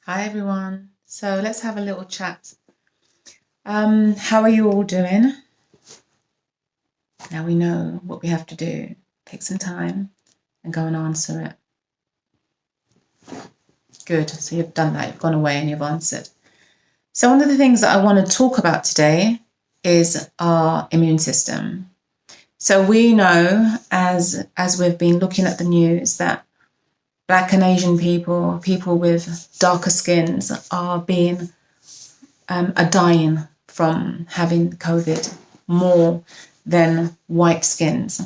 Hi everyone. So let's have a little chat. How are you all doing? Now we know what we have to do. Take some time and go and answer it. Good. So you've done that. You've gone away and you've answered. So one of the things that I want to talk about today is our immune system. So we know, as we've been looking at the news, that Black and Asian people, people with darker skins, are dying from having COVID more than white skins.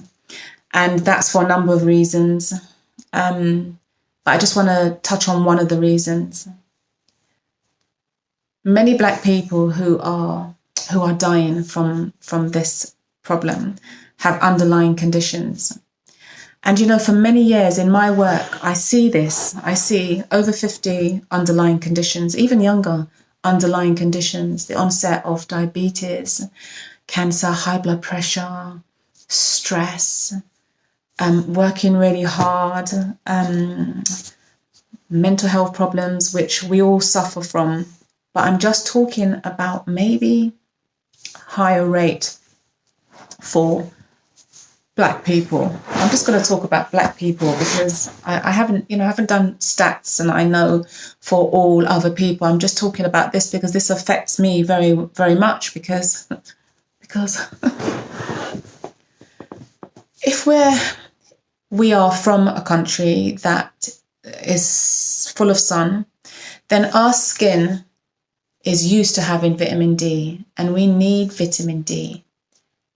And that's for a number of reasons. But I just want to touch on one of the reasons. Many Black people who are dying from this problem have underlying conditions. And, you know, for many years in my work, I see this. I see over 50 underlying conditions, even younger underlying conditions, the onset of diabetes, cancer, high blood pressure, stress, working really hard, mental health problems, which we all suffer from. But I'm just talking about maybe higher rate for Black people. I'm just going to talk about Black people because I haven't done stats, and I know for all other people. I'm just talking about this because this affects me very, very much because if we are from a country that is full of sun, then our skin is used to having vitamin D, and we need vitamin D.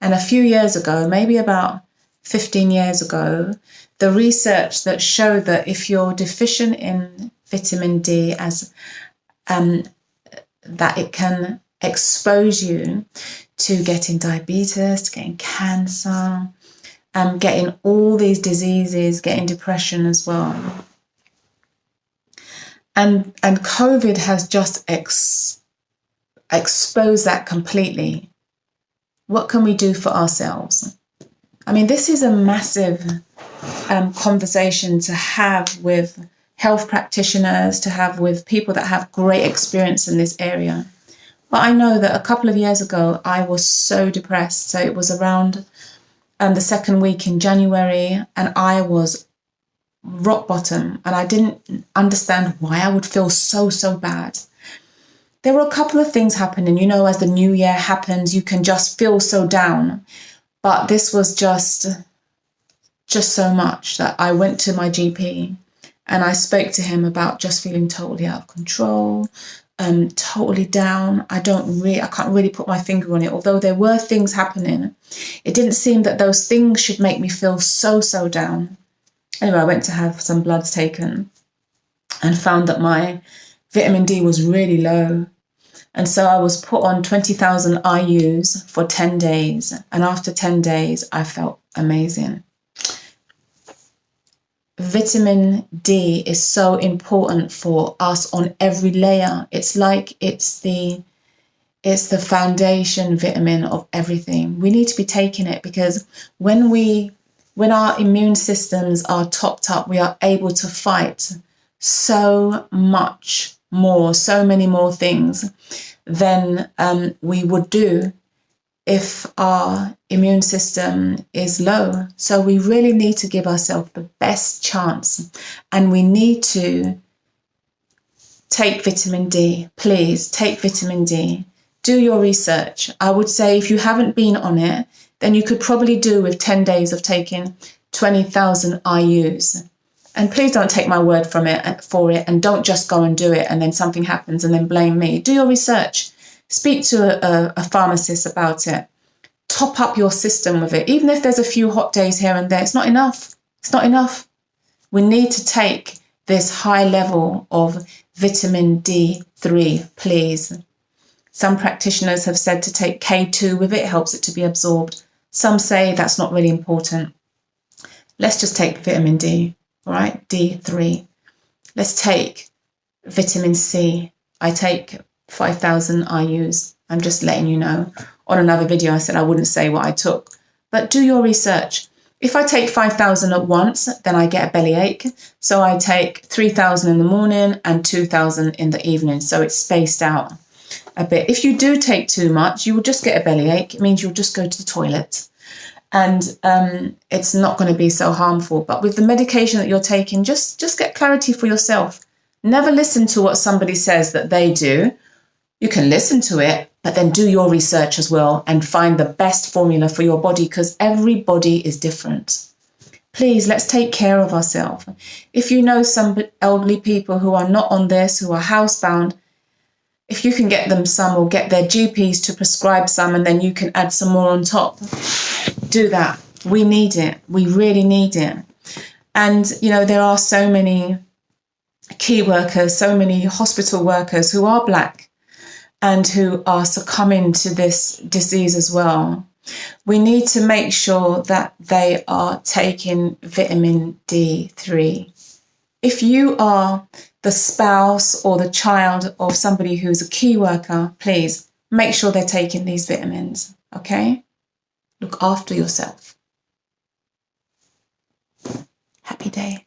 And a few years ago, maybe about 15 years ago, the research that showed that if you're deficient in vitamin D, that it can expose you to getting diabetes, to getting cancer, getting all these diseases, getting depression as well. And COVID has just exposed that completely. What can we do for ourselves? I mean, this is a massive conversation to have with health practitioners, to have with people that have great experience in this area. But I know that a couple of years ago, I was so depressed. So it was around the second week in January, and I was rock bottom, and I didn't understand why I would feel so bad. There were a couple of things happening, you know, as the new year happens, you can just feel so down. But this was just so much that I went to my GP and I spoke to him about just feeling totally out of control, totally down. I can't really put my finger on it. Although there were things happening, it didn't seem that those things should make me feel so down. Anyway, I went to have some bloods taken and found that my vitamin D was really low. And so I was put on 20,000 IUs for 10 days. And after 10 days, I felt amazing. Vitamin D is so important for us on every layer. It's like it's the foundation vitamin of everything. We need to be taking it because when our immune systems are topped up, we are able to fight so much more, so many more things than we would do if our immune system is low. So we really need to give ourselves the best chance, and we need to take vitamin D. Please take vitamin D. Do your research. I would say if you haven't been on it, then you could probably do with 10 days of taking 20,000 IUs. And please don't take my word for it, and don't just go and do it and then something happens and then blame me. Do your research. Speak to a pharmacist about it. Top up your system with it. Even if there's a few hot days here and there, it's not enough. It's not enough. We need to take this high level of vitamin D3, please. Some practitioners have said to take K2 with it. It helps it to be absorbed. Some say that's not really important. Let's just take vitamin D. All right, D3. Let's take vitamin C. I take 5,000 IUs. I'm just letting you know. On another video, I said I wouldn't say what I took. But do your research. If I take 5,000 at once, then I get a bellyache. So I take 3,000 in the morning and 2,000 in the evening. So it's spaced out a bit. If you do take too much, you will just get a bellyache. It means you'll just go to the toilet. And it's not going to be so harmful. But with the medication that you're taking, just get clarity for yourself. Never listen to what somebody says that they do. You can listen to it, but then do your research as well and find the best formula for your body, because every body is different. Please, let's take care of ourselves. If you know some elderly people who are not on this, who are housebound, if you can get them some, or get their GPs to prescribe some, and then you can add some more on top, do that. We need it. We really need it. And, you know, there are so many key workers, so many hospital workers who are Black and who are succumbing to this disease as well. We need to make sure that they are taking vitamin D3. If you are the spouse or the child of somebody who's a key worker, please make sure they're taking these vitamins, okay? Look after yourself. Happy day.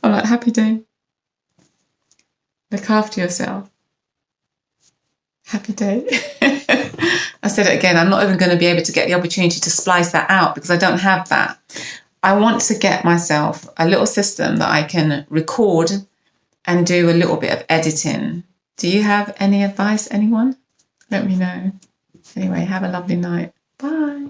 All right, happy day. Look after yourself. Happy day. I said it again, I'm not even going to be able to get the opportunity to splice that out because I don't have that. I want to get myself a little system that I can record and do a little bit of editing. Do you have any advice, anyone? Let me know. Anyway, have a lovely night. Bye.